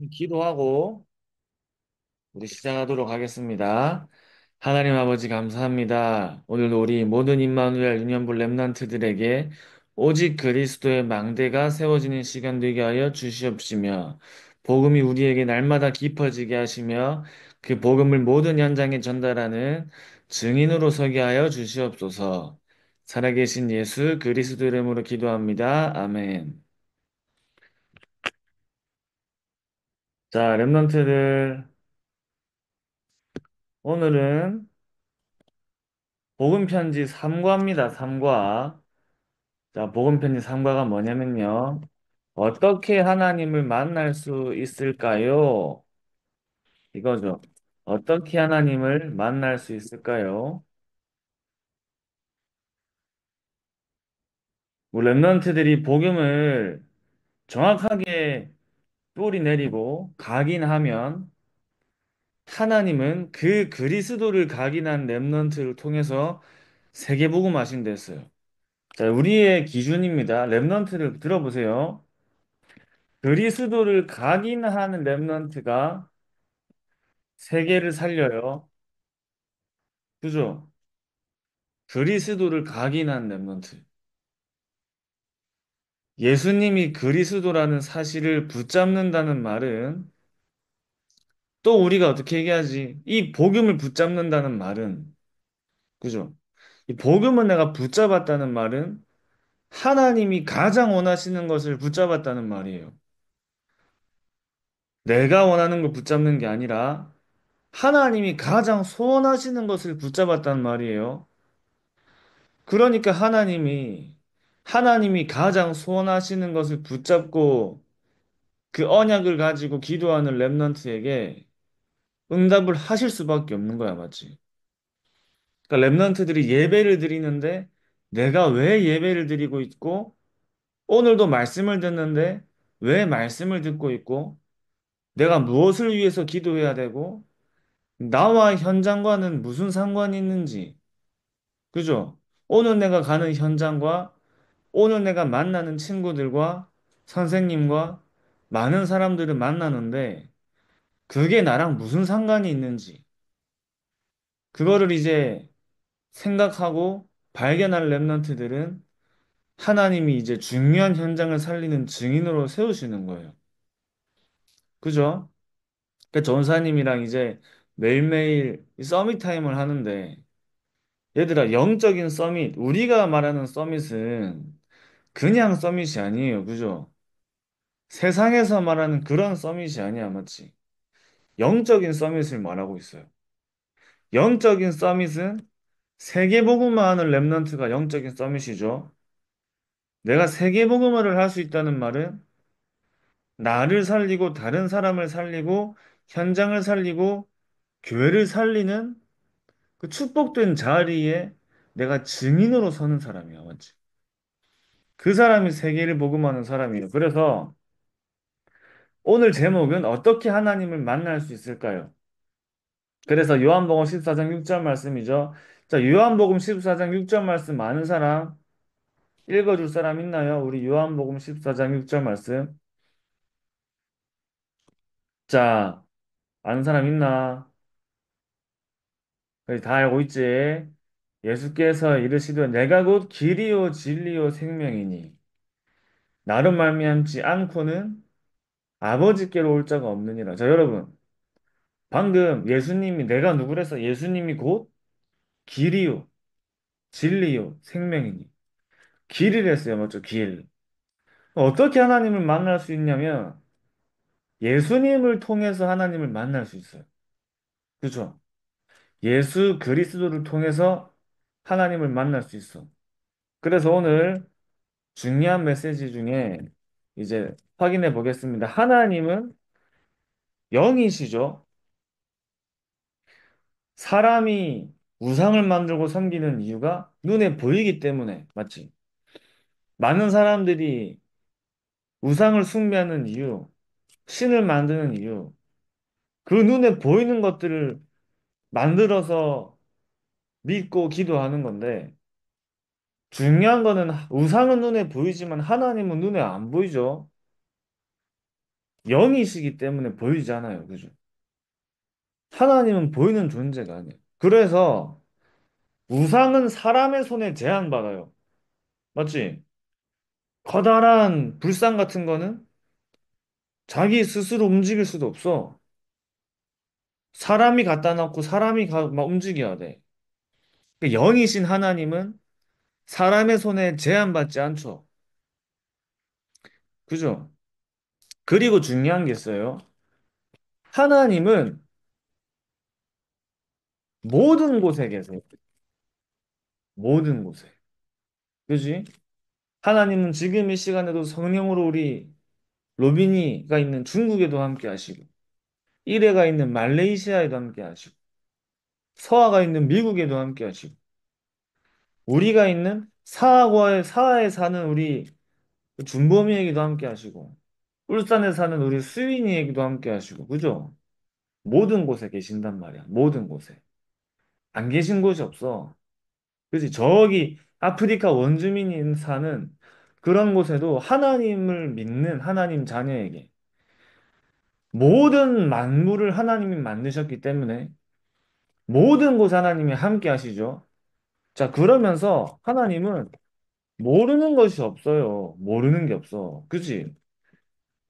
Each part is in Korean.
기도하고 우리 시작하도록 하겠습니다. 하나님 아버지 감사합니다. 오늘도 우리 모든 임마누엘 유년부 렘넌트들에게 오직 그리스도의 망대가 세워지는 시간 되게 하여 주시옵시며 복음이 우리에게 날마다 깊어지게 하시며 그 복음을 모든 현장에 전달하는 증인으로 서게 하여 주시옵소서. 살아계신 예수 그리스도 이름으로 기도합니다. 아멘. 자, 렘넌트들 오늘은 복음편지 3과입니다. 3과. 자, 복음편지 3과가 뭐냐면요. 어떻게 하나님을 만날 수 있을까요? 이거죠. 어떻게 하나님을 만날 수 있을까요? 뭐 랩런트들이 복음을 정확하게 뿌리 내리고 각인하면 하나님은 그 그리스도를 각인한 랩런트를 통해서 세계복음 하신댔어요. 자, 우리의 기준입니다. 랩런트를 들어보세요. 그리스도를 각인하는 렘넌트가 세계를 살려요. 그죠? 그리스도를 각인한 렘넌트. 예수님이 그리스도라는 사실을 붙잡는다는 말은 또 우리가 어떻게 얘기하지? 이 복음을 붙잡는다는 말은 그죠? 이 복음을 내가 붙잡았다는 말은 하나님이 가장 원하시는 것을 붙잡았다는 말이에요. 내가 원하는 걸 붙잡는 게 아니라 하나님이 가장 소원하시는 것을 붙잡았단 말이에요. 그러니까 하나님이 가장 소원하시는 것을 붙잡고 그 언약을 가지고 기도하는 랩런트에게 응답을 하실 수밖에 없는 거야, 맞지? 그러니까 랩런트들이 예배를 드리는데 내가 왜 예배를 드리고 있고 오늘도 말씀을 듣는데 왜 말씀을 듣고 있고 내가 무엇을 위해서 기도해야 되고 나와 현장과는 무슨 상관이 있는지, 그죠? 오늘 내가 가는 현장과 오늘 내가 만나는 친구들과 선생님과 많은 사람들을 만나는데 그게 나랑 무슨 상관이 있는지 그거를 이제 생각하고 발견할 랩런트들은 하나님이 이제 중요한 현장을 살리는 증인으로 세우시는 거예요. 그죠? 그러니까 전사님이랑 이제 매일매일 이 서밋 타임을 하는데 얘들아 영적인 서밋 우리가 말하는 서밋은 그냥 서밋이 아니에요. 그죠? 세상에서 말하는 그런 서밋이 아니야, 맞지? 영적인 서밋을 말하고 있어요. 영적인 서밋은 세계복음화 하는 랩런트가 영적인 서밋이죠. 내가 세계복음화를 할 수 있다는 말은 나를 살리고 다른 사람을 살리고 현장을 살리고 교회를 살리는 그 축복된 자리에 내가 증인으로 서는 사람이야, 맞지? 그 사람이 세계를 복음하는 사람이에요. 그래서 오늘 제목은 어떻게 하나님을 만날 수 있을까요? 그래서 요한복음 14장 6절 말씀이죠. 자, 요한복음 14장 6절 말씀 아는 사람, 읽어줄 사람 있나요? 우리 요한복음 14장 6절 말씀. 자, 아는 사람 있나? 거의 다 알고 있지? 예수께서 이르시되 내가 곧 길이요 진리요 생명이니 나로 말미암지 않고는 아버지께로 올 자가 없느니라. 자, 여러분. 방금 예수님이 내가 누구랬어? 예수님이 곧 길이요 진리요 생명이니 길이랬어요. 맞죠? 길. 어떻게 하나님을 만날 수 있냐면 예수님을 통해서 하나님을 만날 수 있어요. 그죠? 예수 그리스도를 통해서 하나님을 만날 수 있어. 그래서 오늘 중요한 메시지 중에 이제 확인해 보겠습니다. 하나님은 영이시죠? 사람이 우상을 만들고 섬기는 이유가 눈에 보이기 때문에, 맞지? 많은 사람들이 우상을 숭배하는 이유, 신을 만드는 이유, 그 눈에 보이는 것들을 만들어서 믿고 기도하는 건데, 중요한 거는 우상은 눈에 보이지만 하나님은 눈에 안 보이죠. 영이시기 때문에 보이지 않아요. 그죠? 하나님은 보이는 존재가 아니에요. 그래서 우상은 사람의 손에 제한받아요. 맞지? 커다란 불상 같은 거는 자기 스스로 움직일 수도 없어. 사람이 갖다 놓고 사람이 막 움직여야 돼. 그 영이신 하나님은 사람의 손에 제한받지 않죠. 그죠? 그리고 중요한 게 있어요. 하나님은 모든 곳에 계세요. 모든 곳에. 그지? 하나님은 지금 이 시간에도 성령으로 우리 로빈이가 있는 중국에도 함께 하시고, 이레가 있는 말레이시아에도 함께 하시고, 서아가 있는 미국에도 함께 하시고, 우리가 있는 사하에 사는 우리 준범이에게도 함께 하시고, 울산에 사는 우리 수인이에게도 함께 하시고, 그죠? 모든 곳에 계신단 말이야. 모든 곳에. 안 계신 곳이 없어. 그지? 저기 아프리카 원주민이 사는 그런 곳에도 하나님을 믿는 하나님 자녀에게 모든 만물을 하나님이 만드셨기 때문에 모든 곳 하나님이 함께 하시죠. 자, 그러면서 하나님은 모르는 것이 없어요. 모르는 게 없어. 그지?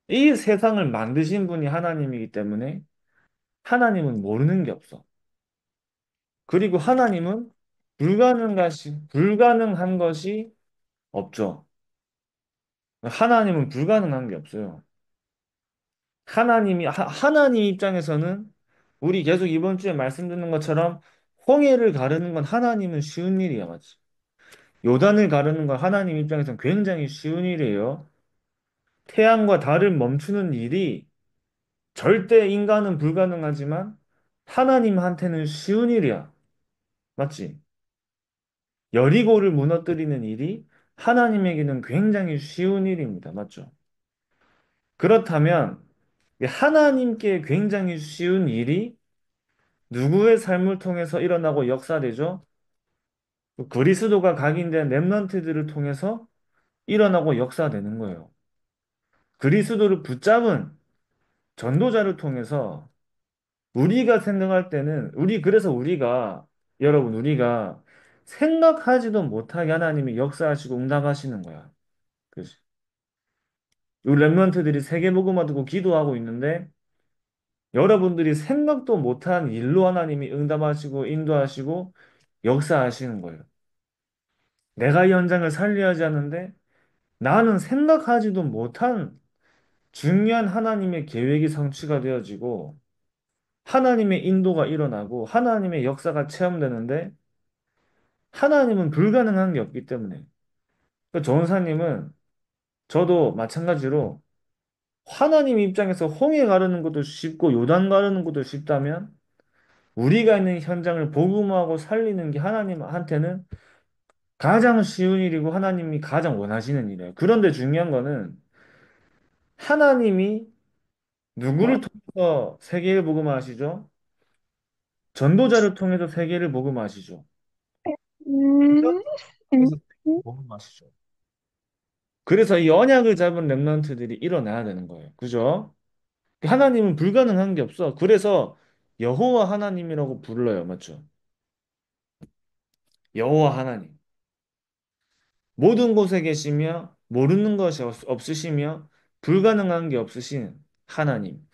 이 세상을 만드신 분이 하나님이기 때문에 하나님은 모르는 게 없어. 그리고 하나님은 불가능한 것이 없죠. 하나님은 불가능한 게 없어요. 하나님 입장에서는 우리 계속 이번 주에 말씀 듣는 것처럼 홍해를 가르는 건 하나님은 쉬운 일이야, 맞지? 요단을 가르는 건 하나님 입장에서는 굉장히 쉬운 일이에요. 태양과 달을 멈추는 일이 절대 인간은 불가능하지만 하나님한테는 쉬운 일이야. 맞지? 여리고를 무너뜨리는 일이 하나님에게는 굉장히 쉬운 일입니다. 맞죠? 그렇다면 하나님께 굉장히 쉬운 일이 누구의 삶을 통해서 일어나고 역사되죠? 그리스도가 각인된 렘넌트들을 통해서 일어나고 역사되는 거예요. 그리스도를 붙잡은 전도자를 통해서 우리가 생각할 때는 그래서 여러분 우리가 생각하지도 못하게 하나님이 역사하시고 응답하시는 거야. 그지? 우리 렘넌트들이 세계복음화 듣고 기도하고 있는데 여러분들이 생각도 못한 일로 하나님이 응답하시고 인도하시고 역사하시는 거예요. 내가 이 현장을 살려야 하지 않는데 나는 생각하지도 못한 중요한 하나님의 계획이 성취가 되어지고 하나님의 인도가 일어나고 하나님의 역사가 체험되는데 하나님은 불가능한 게 없기 때문에 그 전사님은 저도 마찬가지로 하나님 입장에서 홍해 가르는 것도 쉽고 요단 가르는 것도 쉽다면 우리가 있는 현장을 복음화하고 살리는 게 하나님한테는 가장 쉬운 일이고 하나님이 가장 원하시는 일이에요. 그런데 중요한 거는 하나님이 누구를 통해서 세계를 복음화하시죠? 전도자를 통해서 세계를 복음화하시죠. 음, 음, 그래서 복음화하시죠. 그래서 이 언약을 잡은 렘넌트들이 일어나야 되는 거예요. 그죠? 하나님은 불가능한 게 없어. 그래서 여호와 하나님이라고 불러요. 맞죠? 여호와 하나님. 모든 곳에 계시며 모르는 것이 없으시며 불가능한 게 없으신 하나님.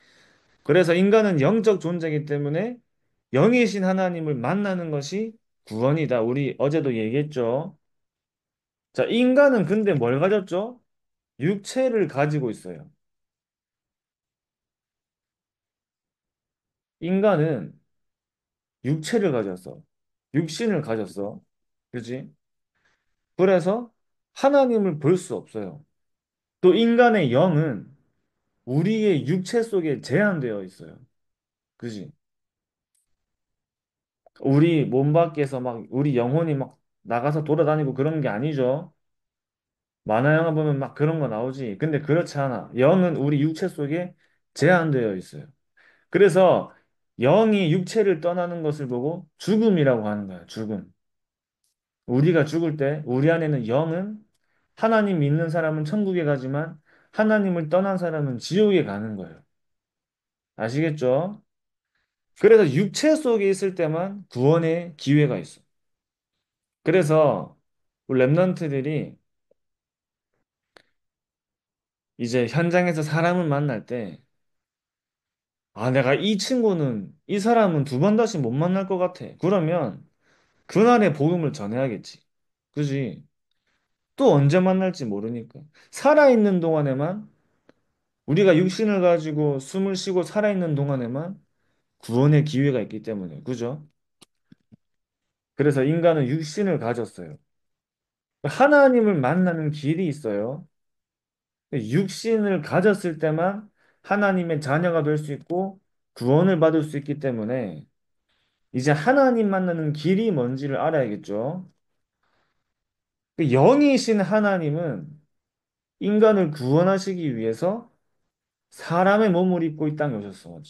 그래서 인간은 영적 존재이기 때문에 영이신 하나님을 만나는 것이 구원이다. 우리 어제도 얘기했죠. 자, 인간은 근데 뭘 가졌죠? 육체를 가지고 있어요. 인간은 육체를 가졌어. 육신을 가졌어. 그지? 그래서 하나님을 볼 수 없어요. 또 인간의 영은 우리의 육체 속에 제한되어 있어요. 그지? 우리 몸 밖에서 막 우리 영혼이 막 나가서 돌아다니고 그런 게 아니죠. 만화 영화 보면 막 그런 거 나오지. 근데 그렇지 않아. 영은 우리 육체 속에 제한되어 있어요. 그래서 영이 육체를 떠나는 것을 보고 죽음이라고 하는 거야. 죽음. 우리가 죽을 때 우리 안에는 영은 하나님 믿는 사람은 천국에 가지만 하나님을 떠난 사람은 지옥에 가는 거예요. 아시겠죠? 그래서 육체 속에 있을 때만 구원의 기회가 있어. 그래서 우리 랩런트들이 이제 현장에서 사람을 만날 때, 아, 내가 이 친구는, 이 사람은 두 번 다시 못 만날 것 같아. 그러면 그날의 복음을 전해야겠지. 그지? 또 언제 만날지 모르니까. 살아있는 동안에만, 우리가 육신을 가지고 숨을 쉬고 살아있는 동안에만 구원의 기회가 있기 때문에. 그죠? 그래서 인간은 육신을 가졌어요. 하나님을 만나는 길이 있어요. 육신을 가졌을 때만 하나님의 자녀가 될 수 있고 구원을 받을 수 있기 때문에 이제 하나님 만나는 길이 뭔지를 알아야겠죠. 그 영이신 하나님은 인간을 구원하시기 위해서 사람의 몸을 입고 이 땅에 오셨어.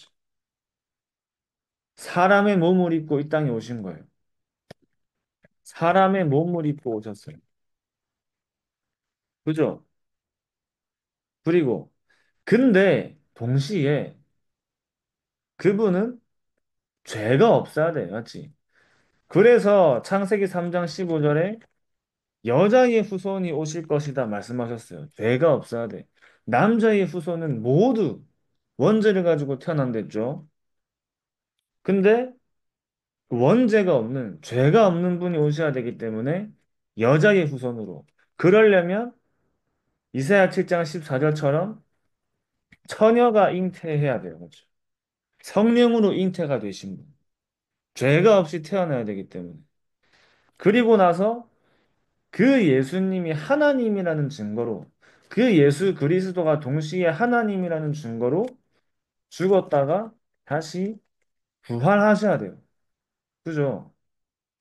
사람의 몸을 입고 이 땅에 오신 거예요. 사람의 몸을 입고 오셨어요. 그죠? 그리고 근데 동시에 그분은 죄가 없어야 돼. 맞지? 그래서 창세기 3장 15절에 여자의 후손이 오실 것이다 말씀하셨어요. 죄가 없어야 돼. 남자의 후손은 모두 원죄를 가지고 태어난댔죠. 근데 그 원죄가 없는, 죄가 없는 분이 오셔야 되기 때문에 여자의 후손으로. 그러려면 이사야 7장 14절처럼 처녀가 잉태해야 돼요. 그렇죠? 성령으로 잉태가 되신 분. 죄가 없이 태어나야 되기 때문에. 그리고 나서 그 예수님이 하나님이라는 증거로 그 예수 그리스도가 동시에 하나님이라는 증거로 죽었다가 다시 부활하셔야 돼요. 그죠?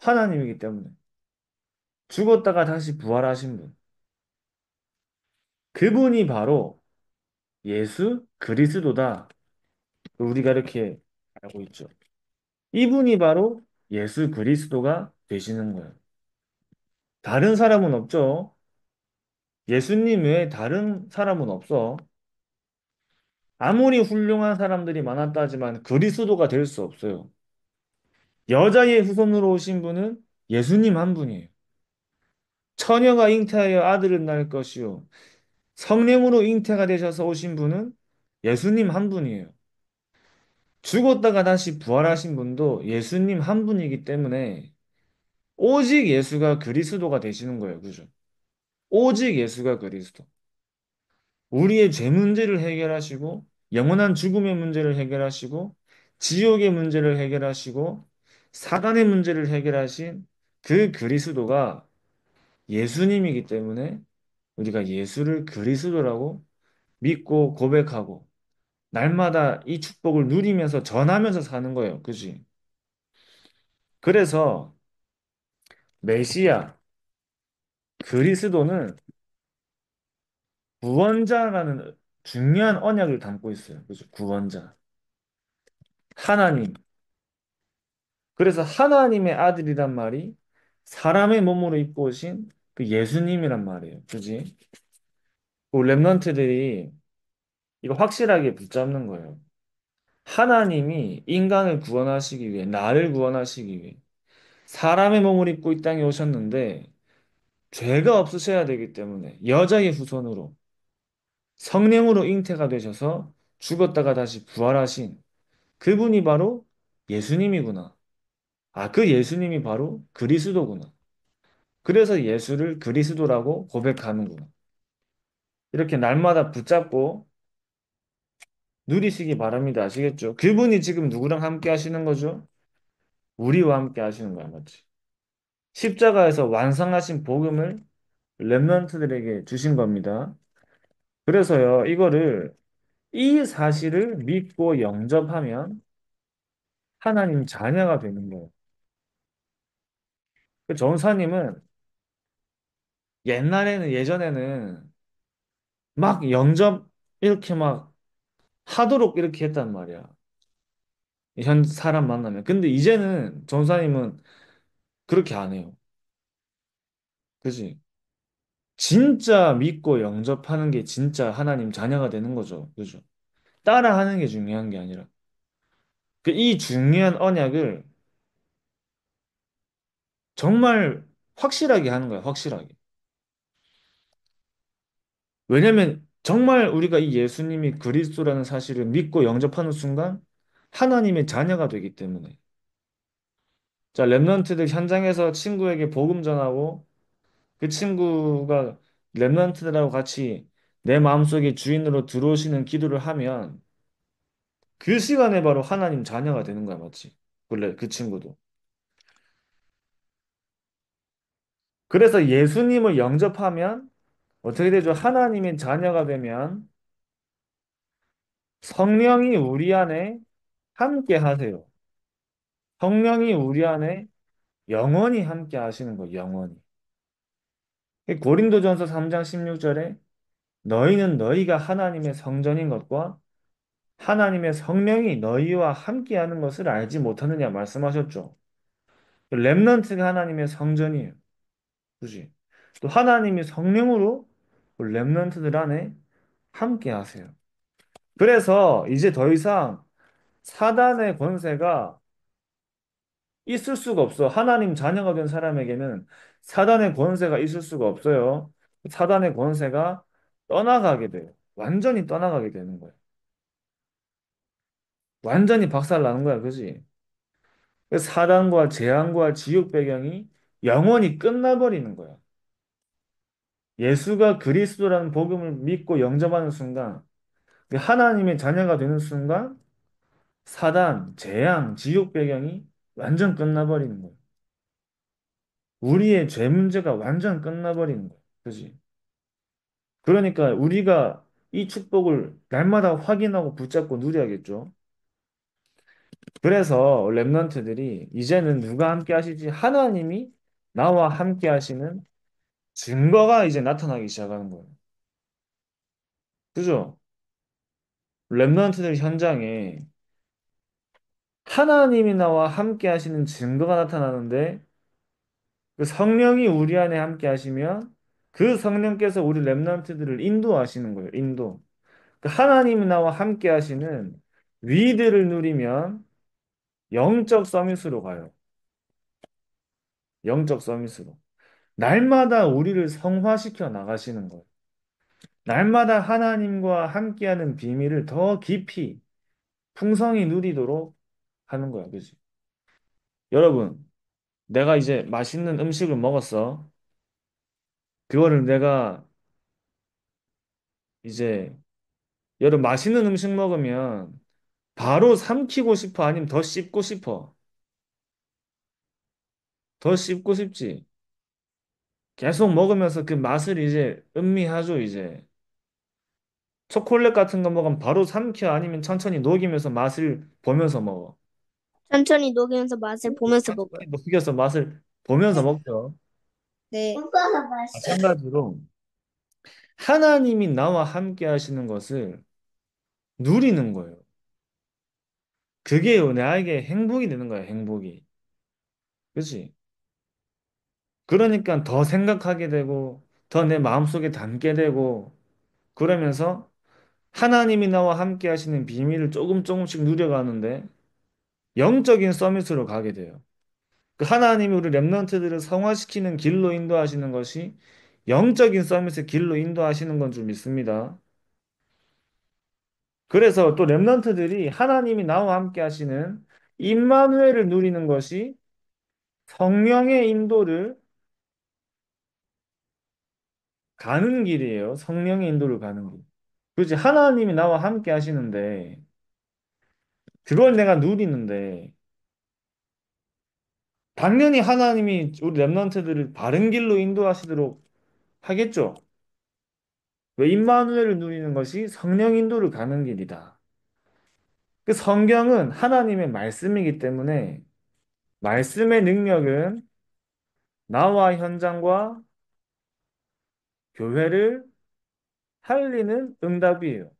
하나님이기 때문에. 죽었다가 다시 부활하신 분. 그분이 바로 예수 그리스도다. 우리가 이렇게 알고 있죠. 이분이 바로 예수 그리스도가 되시는 거예요. 다른 사람은 없죠. 예수님 외에 다른 사람은 없어. 아무리 훌륭한 사람들이 많았다 하지만 그리스도가 될 수 없어요. 여자의 후손으로 오신 분은 예수님 한 분이에요. 처녀가 잉태하여 아들을 낳을 것이요. 성령으로 잉태가 되셔서 오신 분은 예수님 한 분이에요. 죽었다가 다시 부활하신 분도 예수님 한 분이기 때문에 오직 예수가 그리스도가 되시는 거예요. 그죠? 오직 예수가 그리스도. 우리의 죄 문제를 해결하시고 영원한 죽음의 문제를 해결하시고 지옥의 문제를 해결하시고 사단의 문제를 해결하신 그 그리스도가 예수님이기 때문에 우리가 예수를 그리스도라고 믿고 고백하고 날마다 이 축복을 누리면서 전하면서 사는 거예요. 그지? 그래서 메시아 그리스도는 구원자라는 중요한 언약을 담고 있어요. 그죠? 구원자. 하나님. 그래서 하나님의 아들이란 말이 사람의 몸으로 입고 오신 그 예수님이란 말이에요. 그지? 그 랩런트들이 이거 확실하게 붙잡는 거예요. 하나님이 인간을 구원하시기 위해, 나를 구원하시기 위해 사람의 몸을 입고 이 땅에 오셨는데 죄가 없으셔야 되기 때문에 여자의 후손으로 성령으로 잉태가 되셔서 죽었다가 다시 부활하신 그분이 바로 예수님이구나. 아, 그 예수님이 바로 그리스도구나. 그래서 예수를 그리스도라고 고백하는구나. 이렇게 날마다 붙잡고 누리시기 바랍니다. 아시겠죠? 그분이 지금 누구랑 함께 하시는 거죠? 우리와 함께 하시는 거야, 맞지? 십자가에서 완성하신 복음을 렘넌트들에게 주신 겁니다. 그래서요, 이 사실을 믿고 영접하면 하나님 자녀가 되는 거예요. 그 전사님은 예전에는 막 영접 이렇게 막 하도록 이렇게 했단 말이야. 현 사람 만나면. 근데 이제는 전사님은 그렇게 안 해요. 그지? 진짜 믿고 영접하는 게 진짜 하나님 자녀가 되는 거죠. 그죠? 따라하는 게 중요한 게 아니라. 이 중요한 언약을 정말 확실하게 하는 거야, 확실하게. 왜냐면 정말 우리가 이 예수님이 그리스도라는 사실을 믿고 영접하는 순간 하나님의 자녀가 되기 때문에. 자, 랩런트들 현장에서 친구에게 복음 전하고 그 친구가 랩런트들하고 같이 내 마음속에 주인으로 들어오시는 기도를 하면 그 시간에 바로 하나님 자녀가 되는 거야, 맞지? 원래 그 친구도. 그래서 예수님을 영접하면 어떻게 되죠? 하나님의 자녀가 되면 성령이 우리 안에 함께 하세요. 성령이 우리 안에 영원히 함께 하시는 거예요, 영원히. 고린도전서 3장 16절에 너희는 너희가 하나님의 성전인 것과 하나님의 성령이 너희와 함께 하는 것을 알지 못하느냐 말씀하셨죠. 렘넌트가 하나님의 성전이에요. 그지? 또 하나님이 성령으로 렘넌트들 안에 함께 하세요. 그래서 이제 더 이상 사단의 권세가 있을 수가 없어. 하나님 자녀가 된 사람에게는 사단의 권세가 있을 수가 없어요. 사단의 권세가 떠나가게 돼요. 완전히 떠나가게 되는 거예요. 완전히 박살나는 거야, 그지? 그래서 사단과 재앙과 지옥 배경이 영원히 끝나버리는 거야. 예수가 그리스도라는 복음을 믿고 영접하는 순간, 하나님의 자녀가 되는 순간, 사단, 재앙, 지옥 배경이 완전 끝나버리는 거야. 우리의 죄 문제가 완전 끝나버리는 거야. 그지? 그러니까 우리가 이 축복을 날마다 확인하고 붙잡고 누려야겠죠. 그래서 랩런트들이 이제는 누가 함께 하시지? 하나님이 나와 함께 하시는 증거가 이제 나타나기 시작하는 거예요. 그죠? 랩런트들 현장에 하나님이 나와 함께 하시는 증거가 나타나는데 그 성령이 우리 안에 함께 하시면 그 성령께서 우리 랩런트들을 인도하시는 거예요. 인도. 그 하나님이 나와 함께 하시는 위대를 누리면 영적 서밋으로 가요. 영적 서밋으로. 날마다 우리를 성화시켜 나가시는 거예요. 날마다 하나님과 함께하는 비밀을 더 깊이 풍성히 누리도록 하는 거야. 그지? 여러분, 내가 이제 맛있는 음식을 먹었어. 그거를 내가 이제 여러분 맛있는 음식 먹으면 바로 삼키고 싶어? 아니면 더 씹고 싶어? 더 씹고 싶지? 계속 먹으면서 그 맛을 이제 음미하죠, 이제. 초콜릿 같은 거 먹으면 바로 삼켜 아니면 천천히 녹이면서 맛을 보면서 먹어. 천천히 녹이면서 맛을 보면서 먹어요. 천천히 녹여서 맛을 보면서 먹죠. 네. 오빠가 맛있어. 마찬가지로 하나님이 나와 함께 하시는 것을 누리는 거예요. 그게 나에게 행복이 되는 거예요, 행복이. 그렇지? 그러니까 더 생각하게 되고 더 내 마음속에 담게 되고 그러면서 하나님이 나와 함께 하시는 비밀을 조금 조금씩 누려가는데 영적인 서밋으로 가게 돼요. 그 하나님이 우리 렘넌트들을 성화시키는 길로 인도하시는 것이 영적인 서밋의 길로 인도하시는 건 줄 믿습니다. 그래서 또 렘넌트들이 하나님이 나와 함께 하시는 임마누엘을 누리는 것이 성령의 인도를 가는 길이에요. 성령의 인도를 가는 길. 그렇지. 하나님이 나와 함께 하시는데 그걸 내가 누리는데 당연히 하나님이 우리 렘넌트들을 바른 길로 인도하시도록 하겠죠. 왜 임마누엘을 누리는 것이 성령 인도를 가는 길이다. 그 성경은 하나님의 말씀이기 때문에 말씀의 능력은 나와 현장과 교회를 살리는 응답이에요.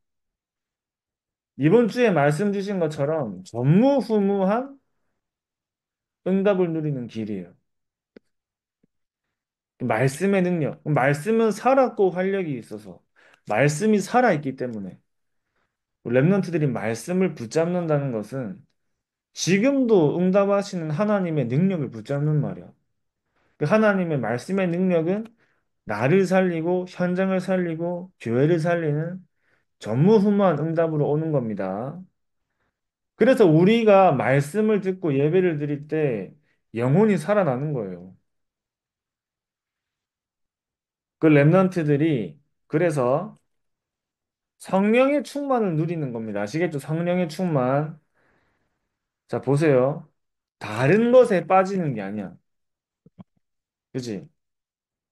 이번 주에 말씀 주신 것처럼 전무후무한 응답을 누리는 길이에요. 말씀의 능력. 말씀은 살았고 활력이 있어서. 말씀이 살아있기 때문에. 랩런트들이 말씀을 붙잡는다는 것은 지금도 응답하시는 하나님의 능력을 붙잡는 말이야. 그 하나님의 말씀의 능력은 나를 살리고 현장을 살리고 교회를 살리는 전무후무한 응답으로 오는 겁니다. 그래서 우리가 말씀을 듣고 예배를 드릴 때 영혼이 살아나는 거예요. 그 랩런트들이 그래서 성령의 충만을 누리는 겁니다. 아시겠죠? 성령의 충만. 자, 보세요. 다른 것에 빠지는 게 아니야. 그지?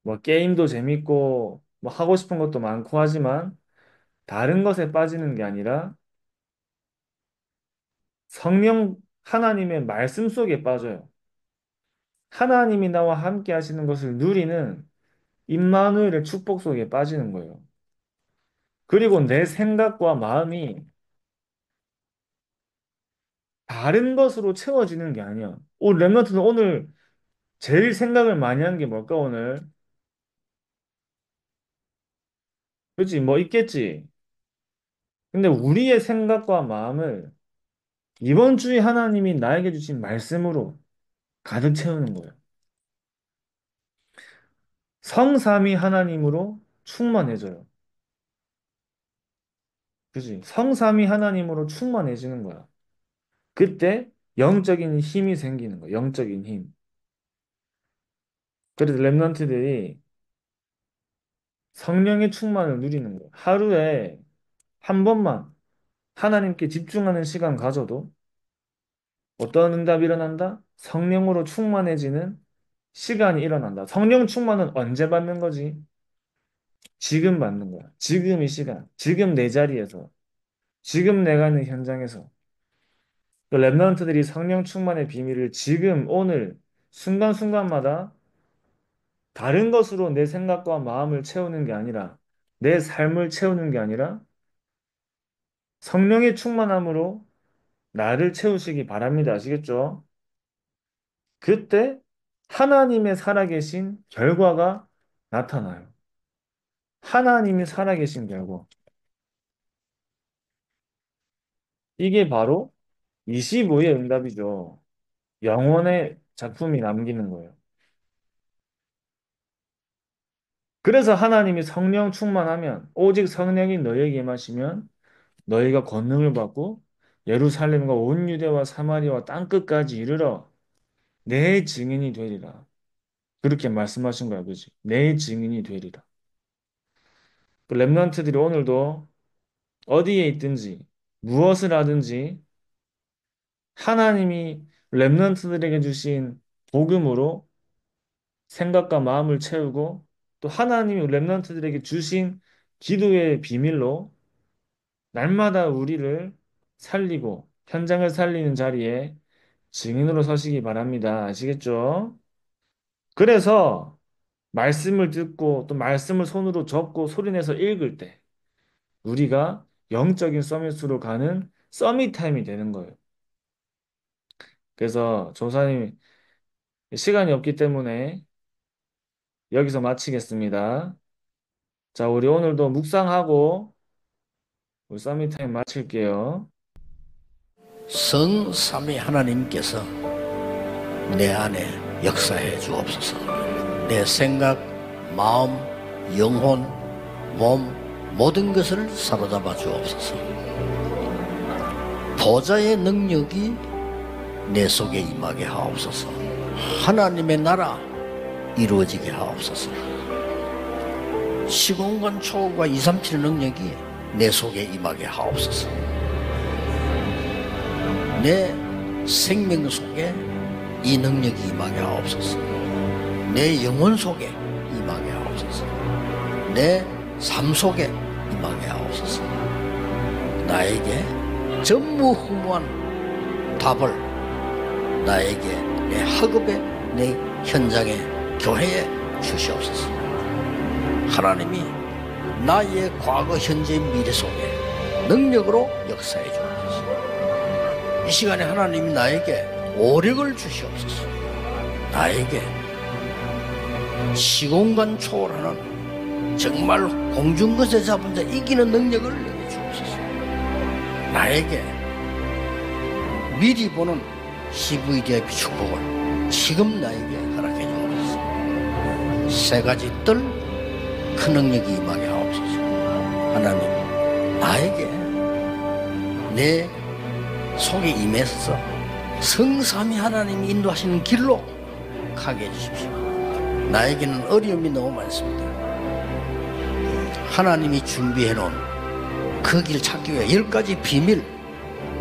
뭐 게임도 재밌고 뭐 하고 싶은 것도 많고 하지만 다른 것에 빠지는 게 아니라 성령 하나님의 말씀 속에 빠져요. 하나님이 나와 함께 하시는 것을 누리는 임마누엘의 축복 속에 빠지는 거예요. 그리고 내 생각과 마음이 다른 것으로 채워지는 게 아니야. 오, 랩런트는 오늘 제일 생각을 많이 한 게 뭘까, 오늘? 그치? 뭐 있겠지? 근데 우리의 생각과 마음을 이번 주에 하나님이 나에게 주신 말씀으로 가득 채우는 거예요. 성삼위 하나님으로 충만해져요. 그치? 성삼위 하나님으로 충만해지는 거야. 그때 영적인 힘이 생기는 거야. 영적인 힘. 그래서 랩런트들이 성령의 충만을 누리는 거예요. 하루에 한 번만 하나님께 집중하는 시간 가져도 어떤 응답이 일어난다? 성령으로 충만해지는 시간이 일어난다. 성령 충만은 언제 받는 거지? 지금 받는 거야. 지금 이 시간, 지금 내 자리에서, 지금 내가 있는 현장에서. 그 랩런트들이 성령 충만의 비밀을 지금 오늘 순간순간마다 다른 것으로 내 생각과 마음을 채우는 게 아니라 내 삶을 채우는 게 아니라 성령의 충만함으로 나를 채우시기 바랍니다. 아시겠죠? 그때 하나님의 살아계신 결과가 나타나요. 하나님이 살아계신 결과. 이게 바로 25의 응답이죠. 영혼의 작품이 남기는 거예요. 그래서 하나님이 성령 충만하면 오직 성령이 너에게 임하시면 너희가 권능을 받고 예루살렘과 온 유대와 사마리아와 땅 끝까지 이르러 내 증인이 되리라. 그렇게 말씀하신 거야, 그지? 내 증인이 되리라. 그 랩런트들이 오늘도 어디에 있든지 무엇을 하든지 하나님이 랩런트들에게 주신 복음으로 생각과 마음을 채우고 또 하나님이 랩런트들에게 주신 기도의 비밀로 날마다 우리를 살리고 현장을 살리는 자리에 증인으로 서시기 바랍니다. 아시겠죠? 그래서 말씀을 듣고 또 말씀을 손으로 적고 소리내서 읽을 때 우리가 영적인 서밋으로 가는 서밋 타임이 되는 거예요. 그래서 조사님 시간이 없기 때문에 여기서 마치겠습니다. 자, 우리 오늘도 묵상하고 우리 서밋 타임 마칠게요. 성삼위 하나님께서 내 안에 역사해 주옵소서. 내 생각, 마음, 영혼, 몸 모든 것을 사로잡아 주옵소서. 보좌의 능력이 내 속에 임하게 하옵소서. 하나님의 나라 이루어지게 하옵소서. 시공간 초월과 237의 능력이 내 속에 임하게 하옵소서. 내 생명 속에 이 능력이 임하게 하옵소서. 내 영혼 속에 임하게 하옵소서. 내 삶 속에 임하게 하옵소서. 나에게 전무후무한 답을 나에게 내 학업에 내 현장에 교회에 주시옵소서. 하나님이 나의 과거 현재 미래 속에 능력으로 역사해 주옵소서. 이 시간에 하나님이 나에게 오력을 주시옵소서. 나에게 시공간 초월하는 정말 공중것에 잡은 자 이기는 능력을 내게 주옵소서. 나에게 미리 보는 CVDIP 축복을 지금 나에게 허락해 주옵소서. 세 가지 뜰 그 능력이 임하게 하옵소서. 하나님, 나에게 내 속에 임해서 성삼위 하나님이 인도하시는 길로 가게 해주십시오. 나에게는 어려움이 너무 많습니다. 하나님이 준비해 놓은 그 길 찾기 위해 10가지 비밀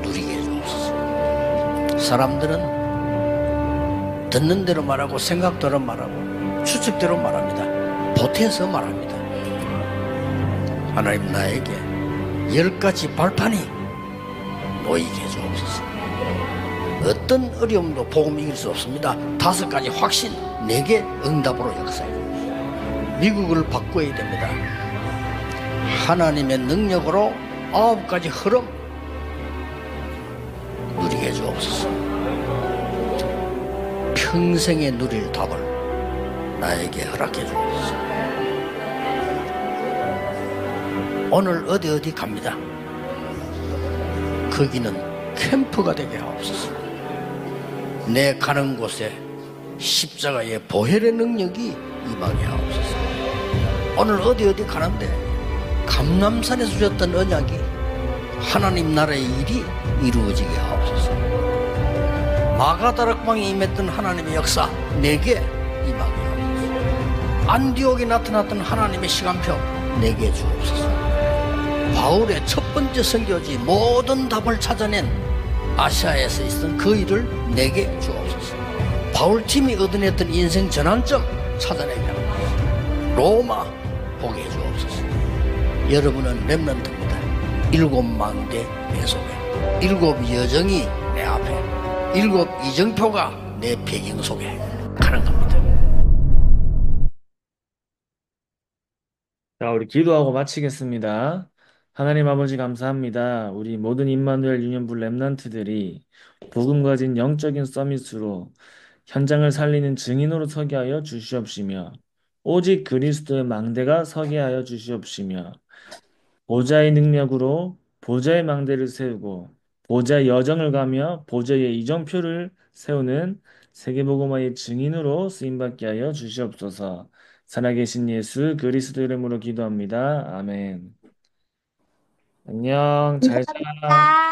누리게 해주옵소서. 사람들은 듣는 대로 말하고 생각대로 말하고 추측대로 말합니다. 보태서 말합니다. 하나님, 나에게 10가지 발판이 놓이게 해주옵소서. 어떤 어려움도 복음 이길 수 없습니다. 5가지 확신, 내게 응답으로 역사해 주옵소서. 미국을 바꿔야 됩니다. 하나님의 능력으로 9가지 흐름 누리게 해주옵소서. 평생에 누릴 답을 나에게 허락해 주옵소서. 오늘 어디 갑니다. 거기는 캠프가 되게 하옵소서. 내 가는 곳에 십자가의 보혈의 능력이 임하게 하옵소서. 오늘 어디 가는데 감람산에 주셨던 언약이 하나님 나라의 일이 이루어지게 하옵소서. 마가다락방에 임했던 하나님의 역사 내게 임하게 하옵소서. 안디옥에 나타났던 하나님의 시간표 내게 주옵소서. 바울의 첫 번째 선교지 모든 답을 찾아낸 아시아에서 있었던 그 일을 내게 주옵소서. 바울팀이 얻어냈던 인생 전환점 찾아내게 하옵소서. 로마 보게 해주옵소서. 여러분은 렘넌트입니다. 7망대 내 속에 7 여정이 내 앞에 7 이정표가 내 배경 속에 가는 겁니다. 자, 우리 기도하고 마치겠습니다. 하나님 아버지 감사합니다. 우리 모든 임마누엘 유년부 렘넌트들이 복음 가진 영적인 서밋으로 현장을 살리는 증인으로 서게 하여 주시옵시며 오직 그리스도의 망대가 서게 하여 주시옵시며 보좌의 능력으로 보좌의 망대를 세우고 보좌의 여정을 가며 보좌의 이정표를 세우는 세계복음화의 증인으로 쓰임받게 하여 주시옵소서. 살아계신 예수 그리스도 이름으로 기도합니다. 아멘. 안녕. 잘 자. 감사합니다.